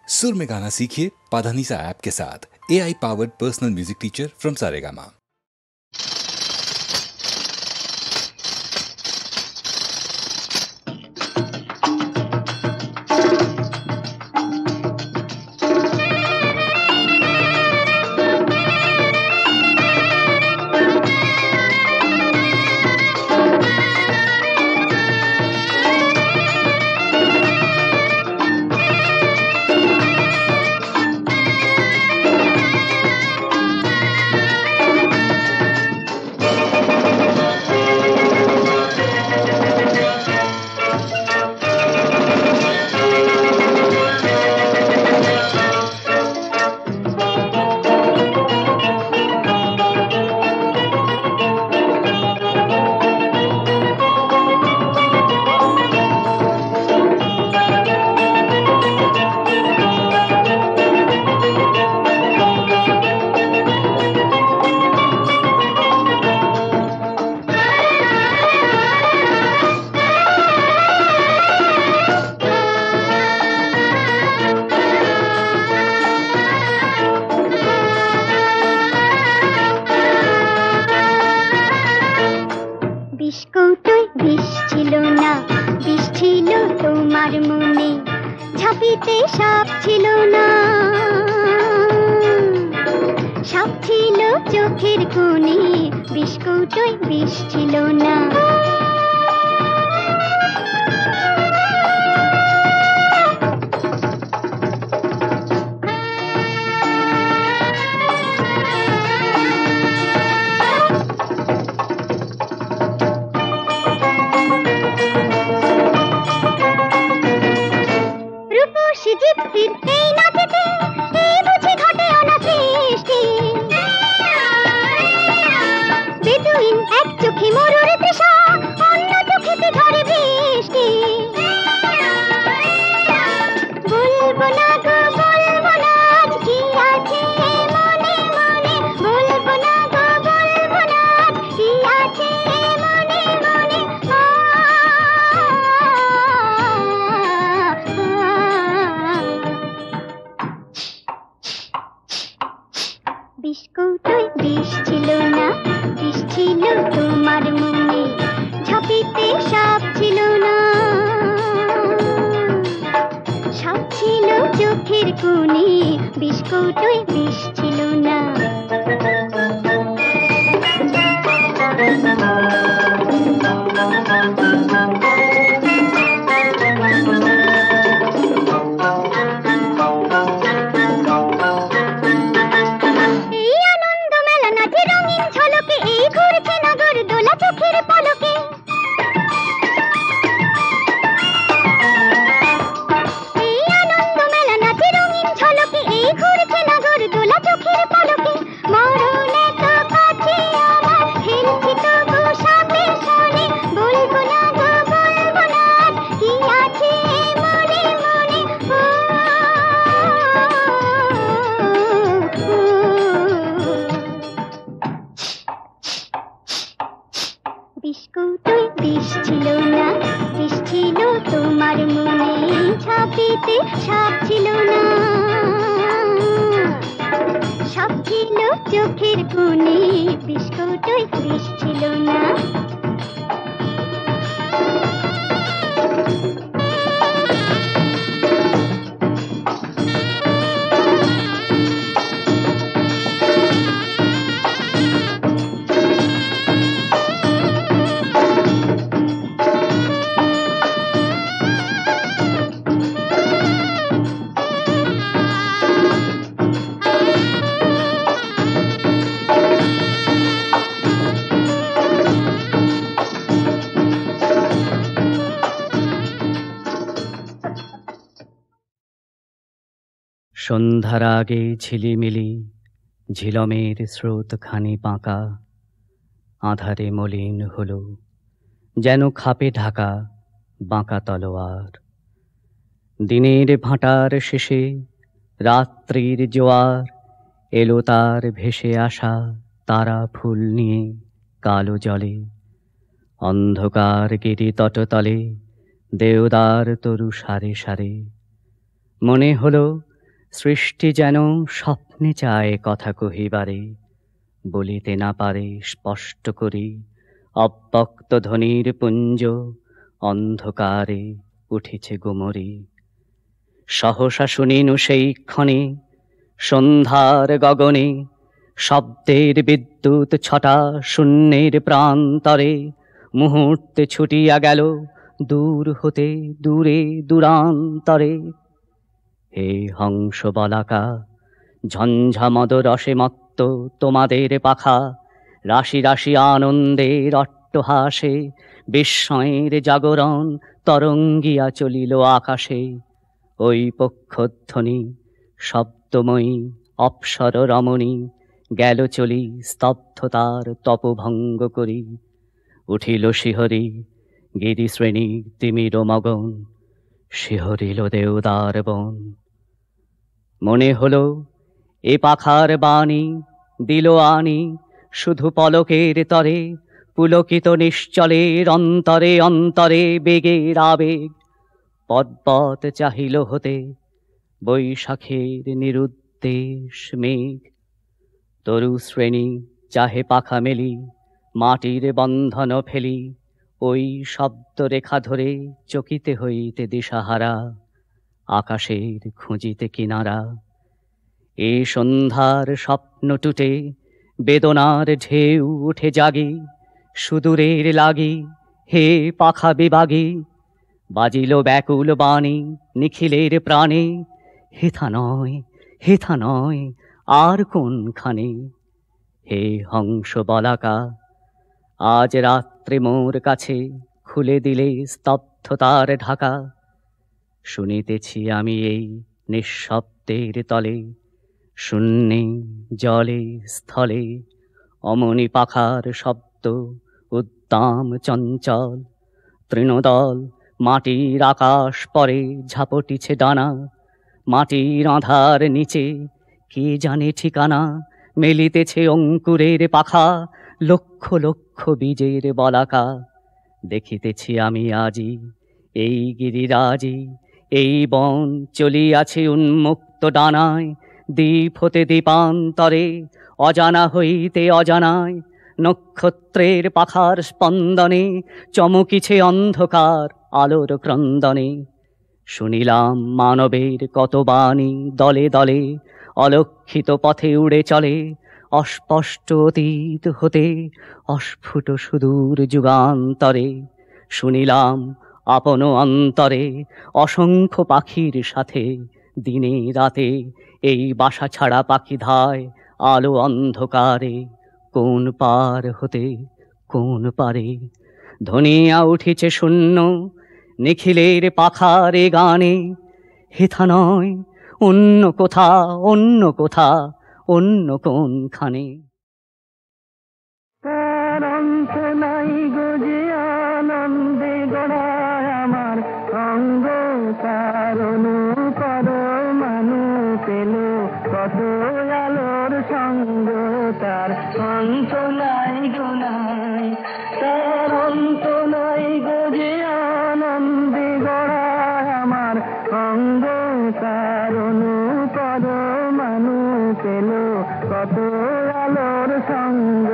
सुर में गाना सीखिए पाधानीसा ऐप के साथ। AI powered personal music teacher from Saregama. সন্ধ্যার আগে ঝিলিমিলি ঝিলমের স্রোতখানি বাঁকা, আঁধারে মলিন হলো যেন খাপে ঢাকা বাঁকা তলোয়ার। দিনের ভাঁটার শেষে রাত্রির জোয়ার এলো তার ভেসে আসা তারা ফুল নিয়ে কালো জলে। অন্ধকার গিরি তটতলে দেওদার তরু সারে সারে। মনে হলো সৃষ্টি যেন স্বপ্নে চায় কথা কহিবারে, বলিতে না পারে স্পষ্ট করি। অব্যক্ত ধ্বনির পুঞ্জ অন্ধকারে উঠিছে গুমরি। সহসা শুনিনু সেই ক্ষণে সন্ধ্যার গগনে শব্দের বিদ্যুৎ ছটা শূন্যের প্রান্তরে। মুহূর্তে ছুটিয়া গেল দূর হতে দূরে দূরান্তরে। হে হংস বলাকা, ঝঞ্ঝামদ রসে মত্ত তোমাদের পাখা, রাশি রাশি আনন্দের অট্টহাসে বিস্ময়ের জাগরণ তরঙ্গিয়া চলিল আকাশে। ওই পক্ষধ্বনি শব্দময়ী অপ্সর রমণী গেল চলি স্তব্ধতার তপভঙ্গ করি। উঠিল শিহরি গিরিশ্রেণী তিমির মগন, শিহরিল দেওদার বন। মনে হলো এ পাখার বাণী দিল আনি শুধু পলকের তরে, পুলকিত নিশ্চলের অন্তরে অন্তরে বেগের আবেগ। পদ্মত চাহিল হতে বৈশাখের নিরুদ্দেশ মেঘ। তরু শ্রেণী চাহে পাখা মেলি, মাটির বন্ধন ফেলি। ওই শব্দ রেখা ধরে চকিতে হইতে দিশাহারা, আকাশের খুঁজিতে কিনারা। এ সন্ধ্যার স্বপ্ন টুটে বেদনার ঢেউ উঠে জাগি, সুদূরের লাগি হে পাখা বিভাগী। বাজিল ব্যাকুল বাণী নিখিলের প্রাণে, হেথা নয় হেথা নয় আর কোনখানে। হে হংস বলাকা, আজ রাত্রে মোর কাছে খুলে দিলে স্তব্ধতার ঢাকা। শুনিতেছি আমি এই নিঃশব্দের তলে, শূন্যে জলে স্থলে অমনি পাখার শব্দ উদ্দাম চঞ্চল। তৃণদল মাটির আকাশ পরে ঝাপটিছে ডানা, মাটির আঁধার নিচে কে জানে ঠিকানা। মেলিতেছে অঙ্কুরের পাখা, লক্ষ লক্ষ বীজের বলাকা। দেখিতেছি আমি আজি এই গিরিরাজি, এই বন চলিয়াছে উন্মুক্ত ডানায়। দ্বীপ হতে দ্বীপান্তরে অজানা হইতে অজানায়, নক্ষত্রের পাখার স্পন্দনে চমকিছে অন্ধকার আলোর ক্রন্দনে। শুনিলাম মানবের কত বাণী দলে দলে, অলক্ষিত পথে উড়ে চলে। অস্পষ্ট অতীত হতে অস্ফুট সুদূর যুগান্তরে। শুনিলাম আপন অন্তরে অসংখ্য পাখির সাথে দিনে রাতে এই বাসা ছাড়া পাখি ধায় আলো অন্ধকারে। কোন পার হতে কোন পারে ধ্বনিয়া উঠিছে শূন্য নিখিলের পাখারে গানে। হেথা নয় অন্য কোথা অন্য কোথা অন্য কোনখানে। তার অন্ত নাই গো যে আনন্দে গড়ায় আমার অঙ্গ, তার অনুপর মানু পেল কত আলোর সঙ্গ। তার অন্ত নাই গো নাই, তার অন্ত নাই গো যে আনন্দে গড়ায় আমার অঙ্গ, তার অনুপর মানু পেল কত আলোর সঙ্গ।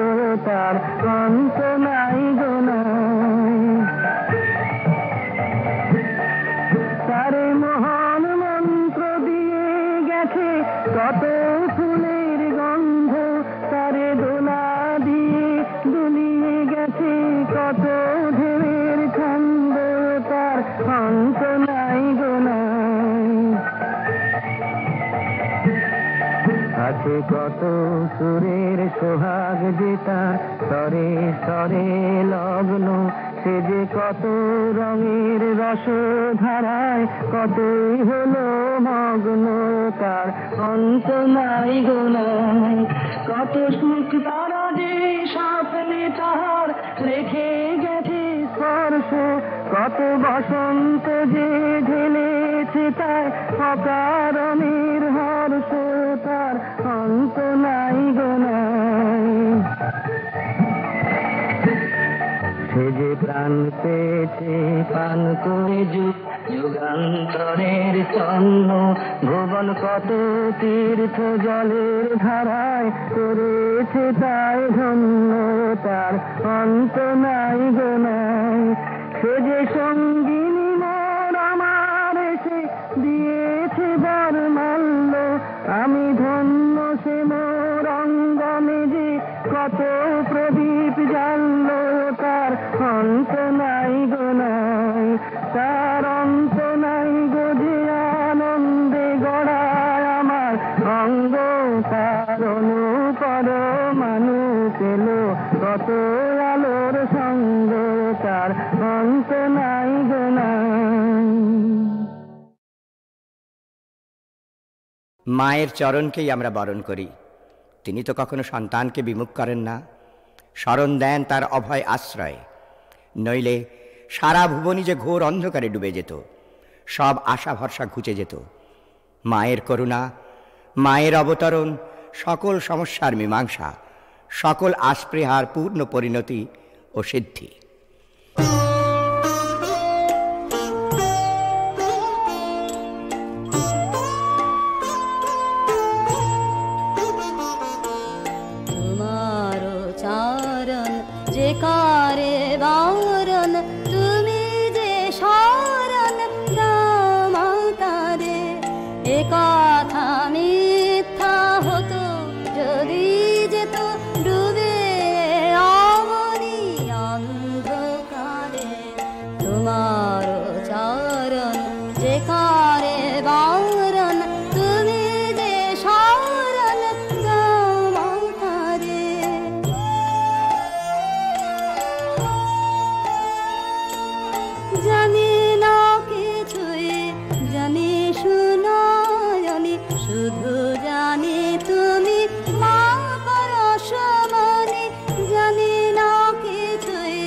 তার অন্ত নাই গো নাই। তারে মহান মন্ত্র দিয়ে গেছে কত ফুলের গন্ধ, তারে দোলা দিয়ে দুলিয়ে গেছে কত ঢেউয়ের ছন্দ। তার অন্ত নাই গো নাই। আছে কত সুরের সোহাগ যে তার স্তরে স্তরে লগ্ন, সে যে কত রঙের রস ধারায় কতই হলো মগ্ন। তার অন্ত নাই গো নাই। কত সুখ তারা যে স্বপ্নে তাহার রেখে গেছে স্পর্শ, কত বসন্ত যে ঢেলেছে তার অকারণের হর্ষ। তার অন্ত নাই গো নাই। সে যে প্রাণ পেয়েছে পান করে যুগ যুগান্তরের চন্ন ভুবন কত তীর্থ জলের ধারায় করেছে তাই ধন্য, তার অন্ত নাই গো নাই। সে যে সঙ্গিনী মোর আমার, সে দিয়েছে বরমাল্য, আমি ধন্য সে মোর অঙ্গনে যে কত প্রদীপ জ্বালল, তার অন্ত নাই গো নাই, তার অন্ত নাই গো যে আনন্দে গড়ায় আমার অঙ্গ, তার অনুপর মানু পেল কত আলোর সঙ্গ, তার অন্ত নাই গো নাই। মায়ের চরণকেই আমরা বরণ করি। তিনি তো কখনো সন্তানকে বিমুখ করেন না, শরণ দেন তার অভয় আশ্রয়। নইলে সারা ভুবনী যে ঘোর অন্ধকারে ডুবে যেত, সব আশা ভরসা ঘুচে যেত। মায়ের করুণা, মায়ের অবতরণ সকল সমস্যার মীমাংসা, সকল আস্পৃহার পূর্ণ পরিণতি ও সিদ্ধি। কারে বারণ তুমি যে শরণ দামাতারে, এ কথা মিথ্যা হতো যদি যেত ডুবে অমনি অন্ধকারে। তোমার চরণ যে কারে বারণ তুমি যে শরণ দামাতারে। জানি না কিছুই, জানি শুনায়নি, শুধু জানি তুমি মা পরশমণি। জানি না কিছুই,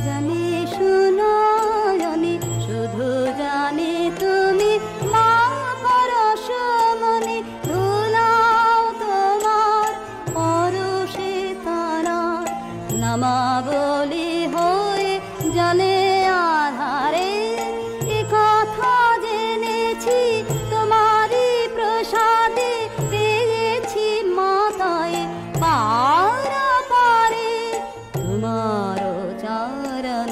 জানি শুনায়নি, শুধু জানি তুমি মা পরশমণি। ধুলাও তোমার পরশে তারার নামাবলি হয়ে জানে আধারে। এ কথা জেনেছি তোমারই প্রসাদে, পেয়েছি মাতায় পারা পারে। তোমার চরণ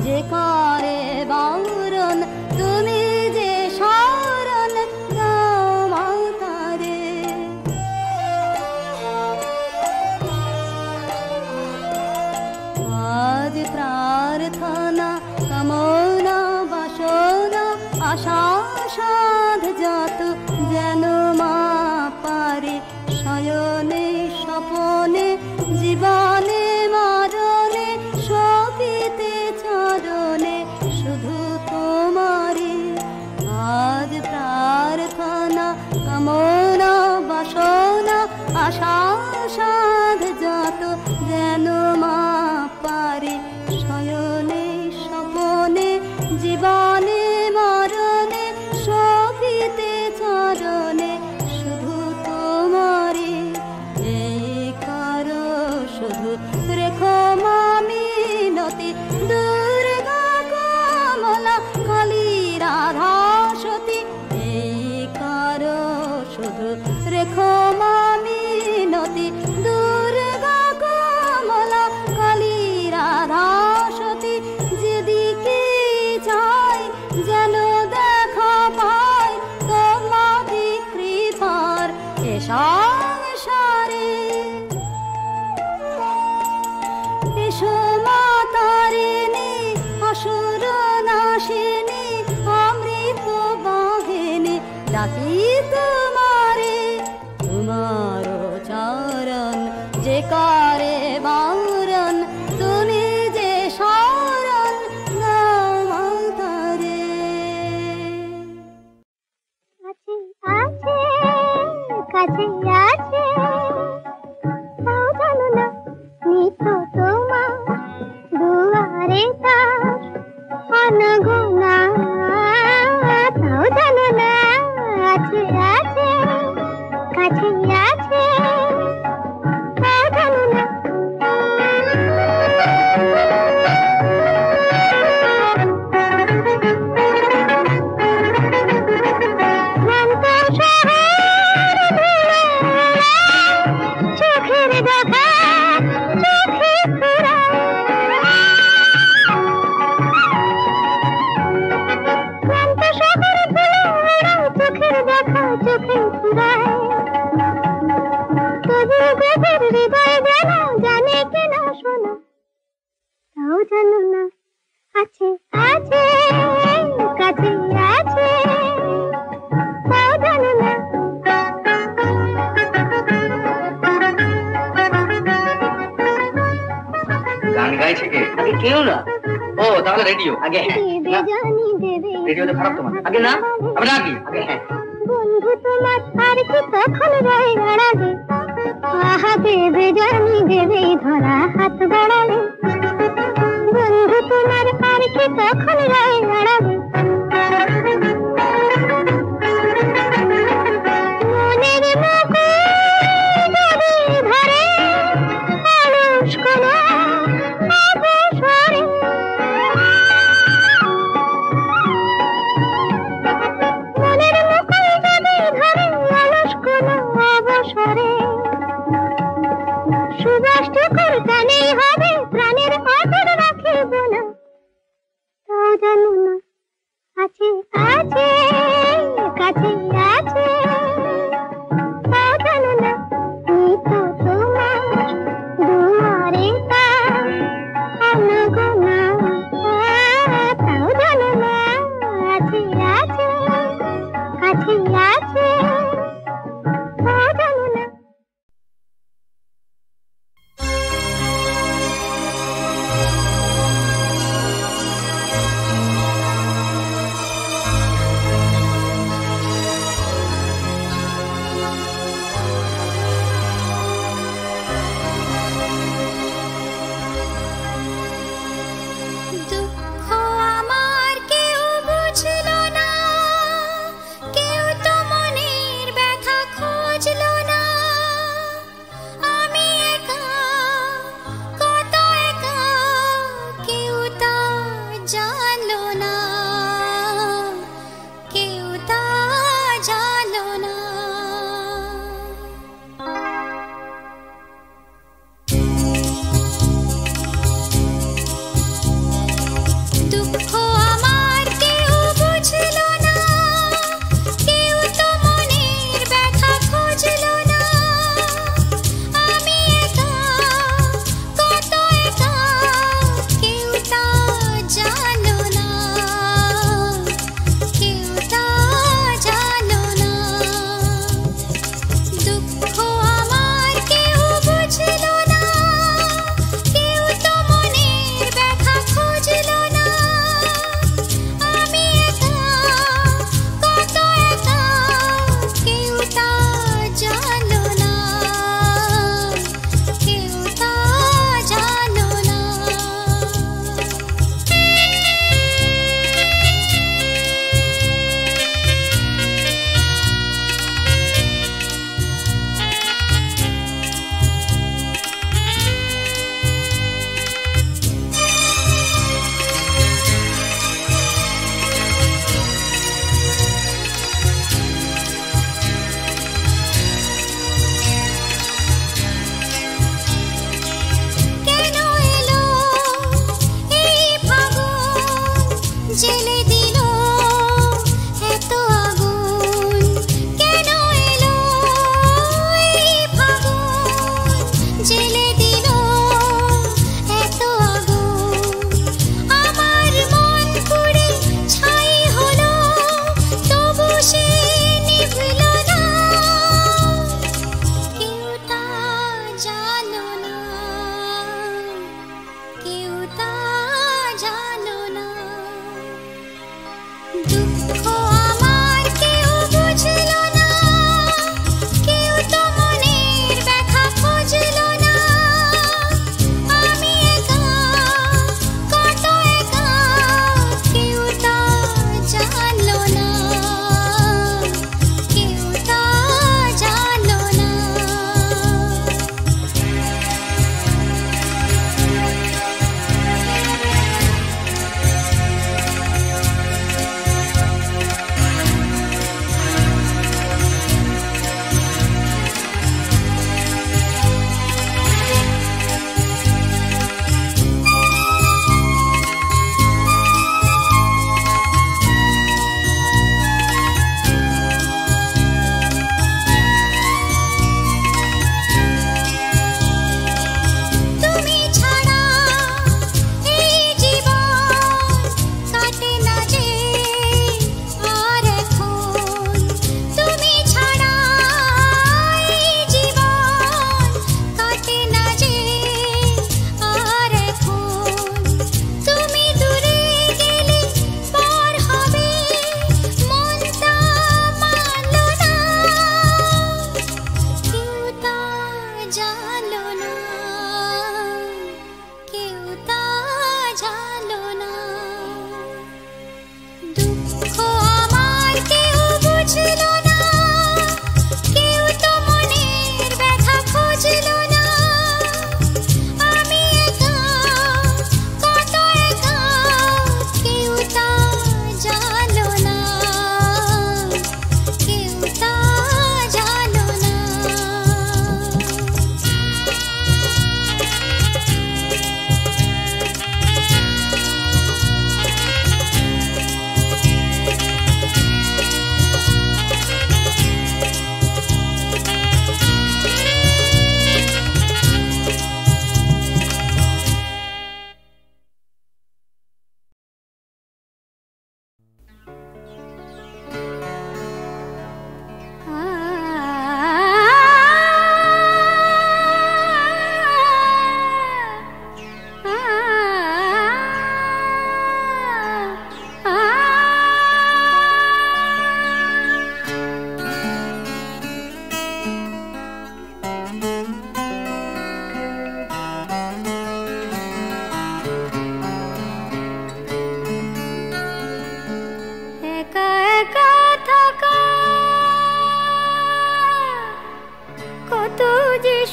যে করে বারণ তুমি যে শরণ দামাতারে। আজ প্রার্থনা কামনা বাসনা আশা সাধ যত যেন মা পারে, শয়নে স্বপনে জীবনে মরণে সপিতে চরণে শুধু তোমারে। আজ প্রার্থনা কামনা বাসনা আশা সাধ যত যেন মা পারে, শয়নে স্বপনে জীবনে মরণে সপিতে চরণে শুধু তোমারে। এই কারো শুধু রেখো মামিনতি, দুর্গা কমলা কালী রাধা সতী। এই কারো শুধু রেখো মামিনতি, দুর্গা কমলা কালী রাধা সতী। যেদিকে যাই যেন দেখা পাই তোমারি কৃপার এ সংসারে। এসো মা তারিণী অসুর নাশিনী, অমৃত বাহিনী ডাকি তোমারে। তোমার চরণ যে করে বারণ তুমি যে শরণ দামাতারে। কাছে আছে, কাছে আছে, তাও জানো না নিত তোমার দুয়ারে তার অনগোনা। তাও জানো না আছে আছে, কাছে আছে, তাও জানো না। কথা চোখে ফুরায়, তবু গভীর হৃদয় যেন জানে কিনা শোনা, তাও জানো না আছে আছে কাছে আছে, তাও জানো না। গান গাইছে কে? আগে কেউ না। ও তাহলে রেডিও আগে। দেবে জানি দেবে, রেডিওতে খারাপ তোমার আগে না, আমরা আগে আগে। হ্যাঁ বন্ধু তোমার আর কি তখন রয়ে দাঁড়াবে, আহা দেবে জানি দেবে ধরা হাত বাড়ালে, বন্ধু তোমার আর কি তখন রয়ে দাঁড়াবে, মনের মুখে যদি ধরে মানুষ কোনো অবসরে, মনের মুখে যদি ধরে মানুষ কোনো অবসরে, সুবাসটুকুর গানেই হবে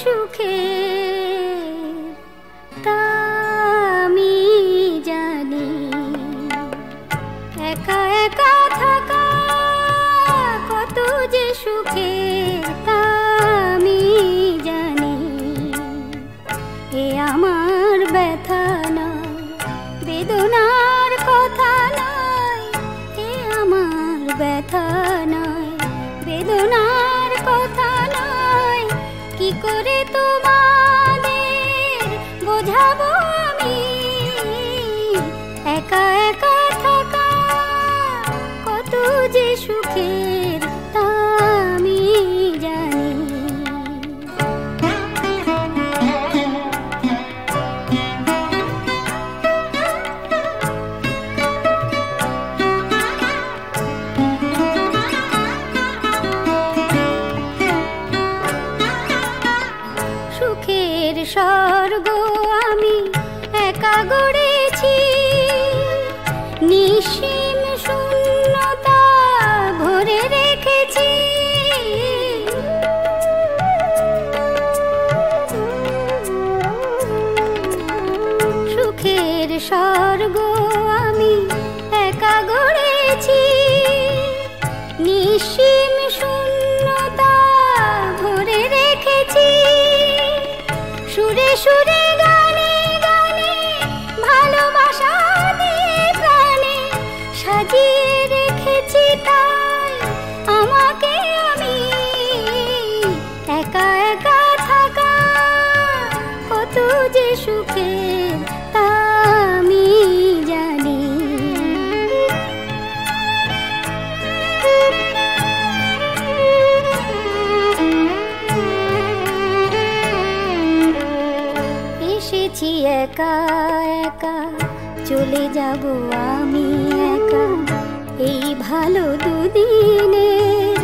সুখে তা আমি জানি। একা একা থাকা কত যে সুখে তা আমি জানি। এ আমার ব্যথা নয়, বেদনার কথা নয়, এ আমার ব্যথা নয়, বেদনার কথা নয়। কি করে তোমাদের বোঝাবো আমি, একা একা থাকা কত যে সুখের তা আমি জানি। সুখের স্বর্গ আমি একা গড়েছি, নিঃসীম শূন্যতা ভরে রেখেছি। সুখের স্বর্গ আমি একা গড়েছি, নিঃসীম শূন্যতা ভরে রেখেছি। সুরে সুরে গানে গানে ভালোবাসা দিয়ে প্রাণে সাজিয়ে রেখেছি তাই আমাকে আমি। একা একা থাকা কত যে সুখের তা আমি জানি। এসেছি একা একা, চলে যাব আমি একা। এই ভালো দুদিনের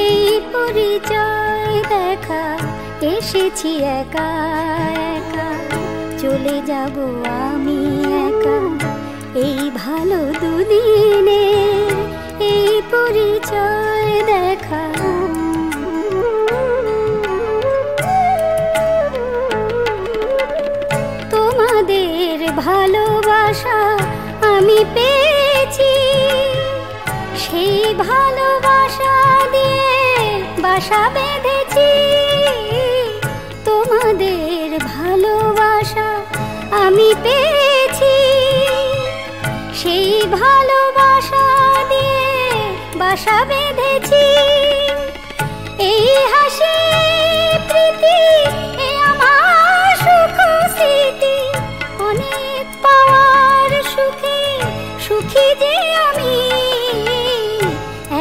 এই পরিচয় দেখা। এসেছি একা একা, চলে যাব আমি একা। এই ভালো দুদিনের এই পরিচয় দেখা। তোমাদের ভালোবাসা আমি পেয়েছি, সেই ভালোবাসা দিয়ে বাসা বেঁধেছি। তোমাদের ভালোবাসা আমি পেয়েছি, সেই ভালোবাসা দিয়ে বাসা বেঁধেছি। এই হাসি প্রীতি এ আমার সুখ স্মৃতি, অনেক পাওয়ার সুখে সুখী যে আমি।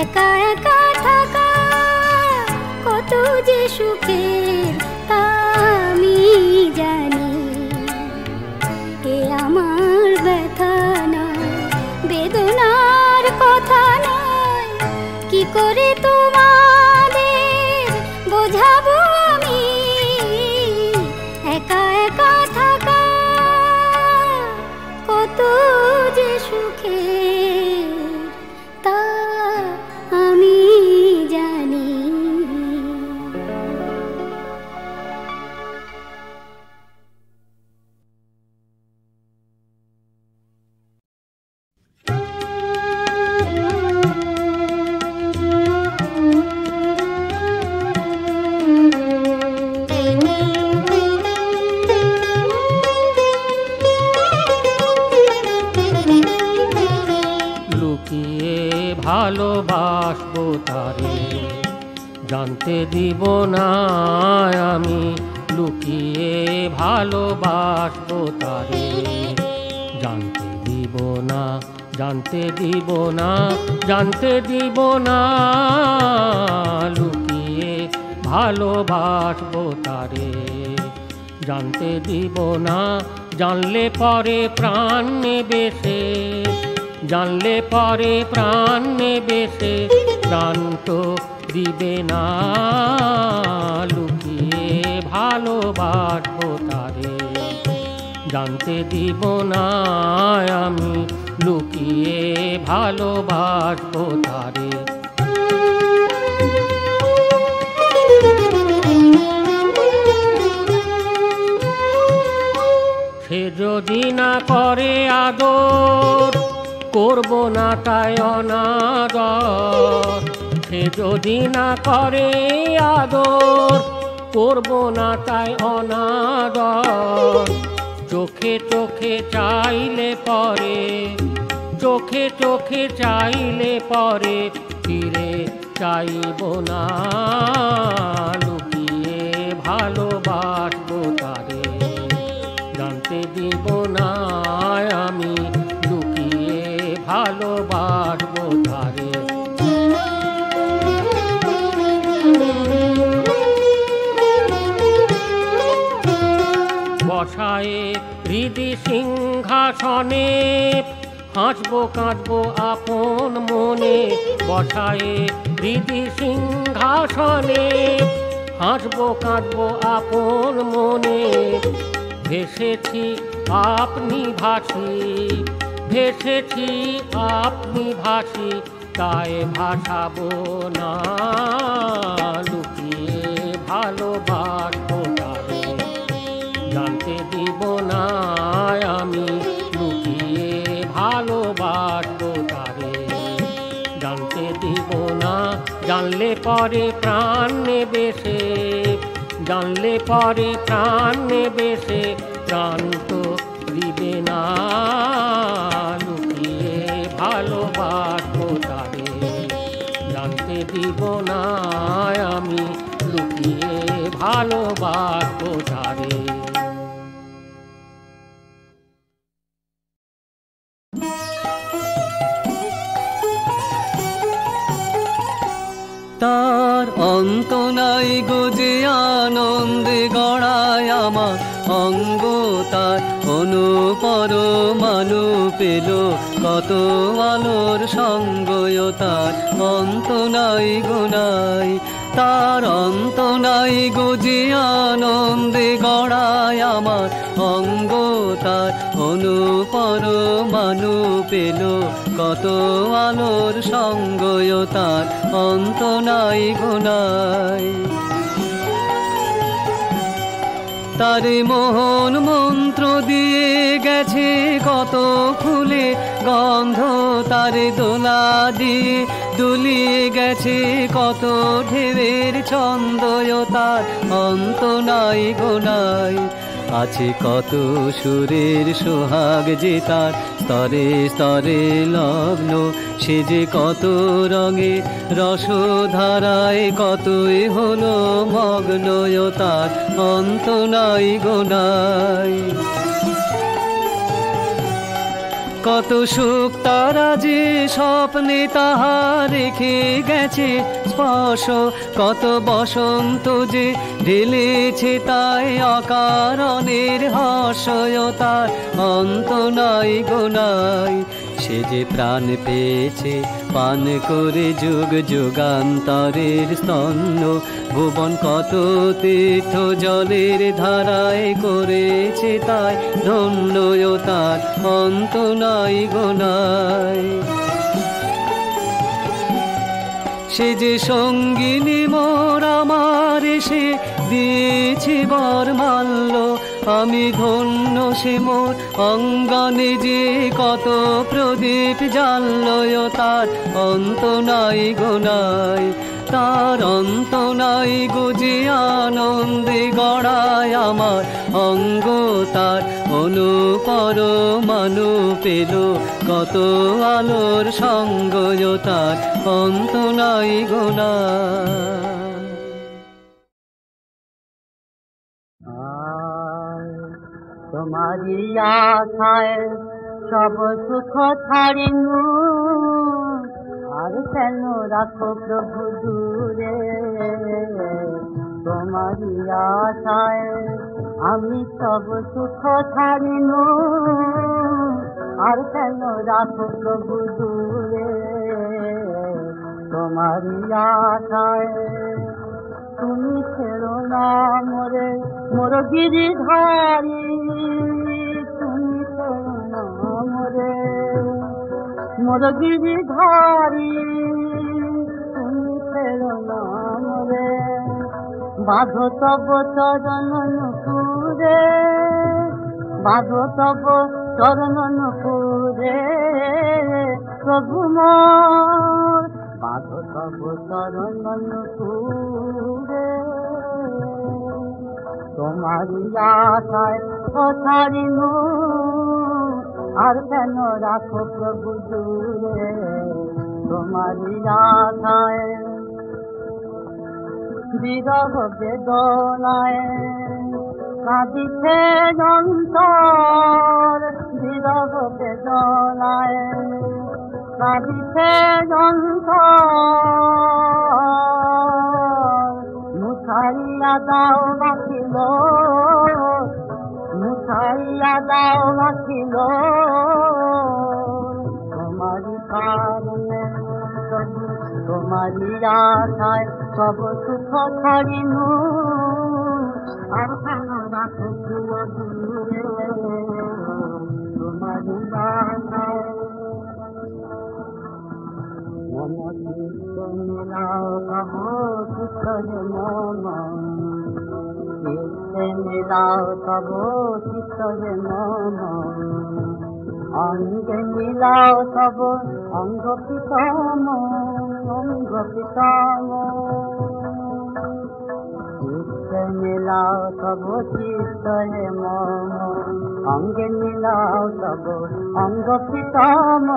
একা একা থাকা কত যে সুখের তা আমি জানি। এ আমার ব্যথা নয়, বেদনার কথা নয়। কি করে তোমাদের বোঝাবো আমি, একা একা থাকা কত যে সুখের তা আমি জানি। ভালোবাসবো তারে জানতে দিব না আমি, লুকিয়ে ভালোবাসবো তারে জানতে দিব না, জানতে দিব না, জানতে দিব না। লুকিয়ে ভালোবাসবো তারে জানতে দিব না। জানলে পরে প্রাণ নেবে সে, জানলে পরে প্রাণ নেবে সে, প্রাণ তো দিবে না। লুকিয়ে ভালোবাসবো তারে জানতে দিব না আমি, লুকিয়ে ভালোবাসবো তারে। করে আদর, করব না তাই অনাদর। সে যদি না করে আদর, করব না তাই অনাদর। চোখে চোখে চাইলে পরে, চোখে চোখে চাইলে পরে, ফিরে চাইব না। লুকিয়ে ভালোবাসবো তারে, জানতে দিব না আমি। লুকিয়ে ভালোবাসবো তারে। বসায়ে হৃদি সিংহাসনে, হাসবো কাঁদবো আপন মনে। বসায়ে হৃদি সিংহাসনে, হাসবো কাঁদবো আপন মনে। ভেসেছি আপনি ভাসি, ভেসেছি আপনি ভাসি, তাই ভাসাবো না। লুকিয়ে ভালোবাসবো তারে, জানতে দিব না আমি। লুকিয়ে ভালোবাসবো তারে, জানতে দিব না। জানলে পরে প্রাণ নেবে সে, জানলে পরে প্রাণ নেবে সে, প্রাণ তো দিবে না। লুকিয়ে ভালোবাসবো তারে, জানতে দিব না আমি। লুকিয়ে ভালোবাসবো তারে। তার অন্ত নাই গো যে আনন্দে গড়ায় আমার অঙ্গ। তার অনুপর মানু পেল কত আলোর সঙ্গয়। তার অন্ত নাই গো নাই, তার অন্ত নাই গো যে আনন্দে গড়ায় আমার অঙ্গ। তার অনুপর মানু পেল কত আলোর সঙ্গয়। তার অন্ত নাই গো নাই। তারে মোহন মন্ত্র দিয়ে গেছে কত ফুলে গন্ধ। তারে দোলা দিয়ে দুলিয়ে গেছে কত ঢেউয়ের ছন্দয়। তার অন্ত নাই গো নাই। আছে কত সুরের সোহাগ যে তার স্তরে স্তরে লগ্ন। সে যে কত রঙে রসধারায় কতই হলো মগ্ন। তার অন্ত নাই গো নাই। কত সুখ তারা যে স্বপ্নে তাহা রেখে গেছে স্পর্শ। কত বসন্ত যে ঢেলেছে তাই অকারণের হর্ষয়। তার অন্ত নাই গো নাই। সে যে প্রাণ পেয়েছে পান করে যুগ যুগান্তরের স্তন্য। ভুবন কত তীর্থ জলের ধারায় করেছে তাই ধন্য। তার অন্ত নাই গো নাই। সে যে সঙ্গিনী মোর আমার, সে দিয়েছে বরমাল্য। আমি ধন্য সে মোর অঙ্গনে যে কত প্রদীপ জ্বাল্য। তার অন্ত নাই গো নাই। তার অন্ত নাই গো যে আনন্দে গড়ায় আমার অঙ্গ। তার অনুপর মানু পেল কত আলোর সঙ্গয়। তার অন্ত নাই গো নাই। তোমারি আশায় সব সুখ ছাড়িনু, আর কেন রাখো প্রভু দূরে। তোমারি আশায় আমি সব সুখ ছাড়িনু, আর কেন রাখো প্রভু দূরে। তোমারি আশায় তুমি ছেড়ো না মোরে মোর গিরিধারী। তুমি ছেড়ো না মোরে মোর গিরিধারী। তুমি ছেড়ো না মোরে বাঁধো তব চরণ নুপুরে। বাঁধো তব চরণ নুপুরে প্রভু মোর বাঁধো তব চরণ নুপুরে তোমারি আশায় ছাড়িনু আর কেন রাখো প্রভু দূরে তোমারি আশায় বিরহ বেদনায় কাঁদিছে অন্তর বিরহ বেদনায় কাঁদিছে অন্তর মুছাইয়া দাও বাঁচিল মুছাইয়া দাও বাঁচিল তোমারি কারণে তোমারি আশায় সব সুখ ছাড়িনু আর কেন রাখো প্রিয় দূরে তোমারি আশায় মম চিত্ত মিলাও কহ চিত্তরে মম চিত্তে মিলাও তব চিত্তরে মম অঙ্গে মিলাও তব অঙ্গ পিতম অঙ্গ পিতম চিত্তে মিলাও তব চিত্তরে মম অঙ্গে মিলাও তব অঙ্গ পিতম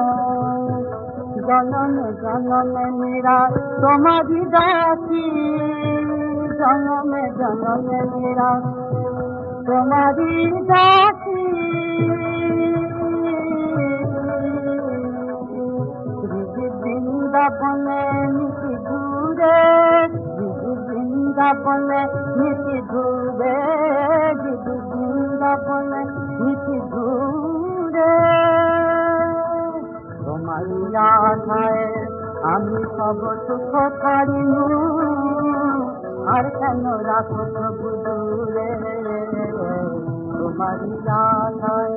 জনমে জনমে মেরা তোমারি দাসী জনমে জনমে মেরা তোমারি দাসী বৃন্দাবনে নিশি ঘুরে বৃন্দাবনে নিশি ঘুরে বৃন্দাবনে নিশি ঘুরে তোমারি আশায় আমি সব সুখ ছাড়িনু আর কেন রাখো প্রভু দূরে তোমারি আশায়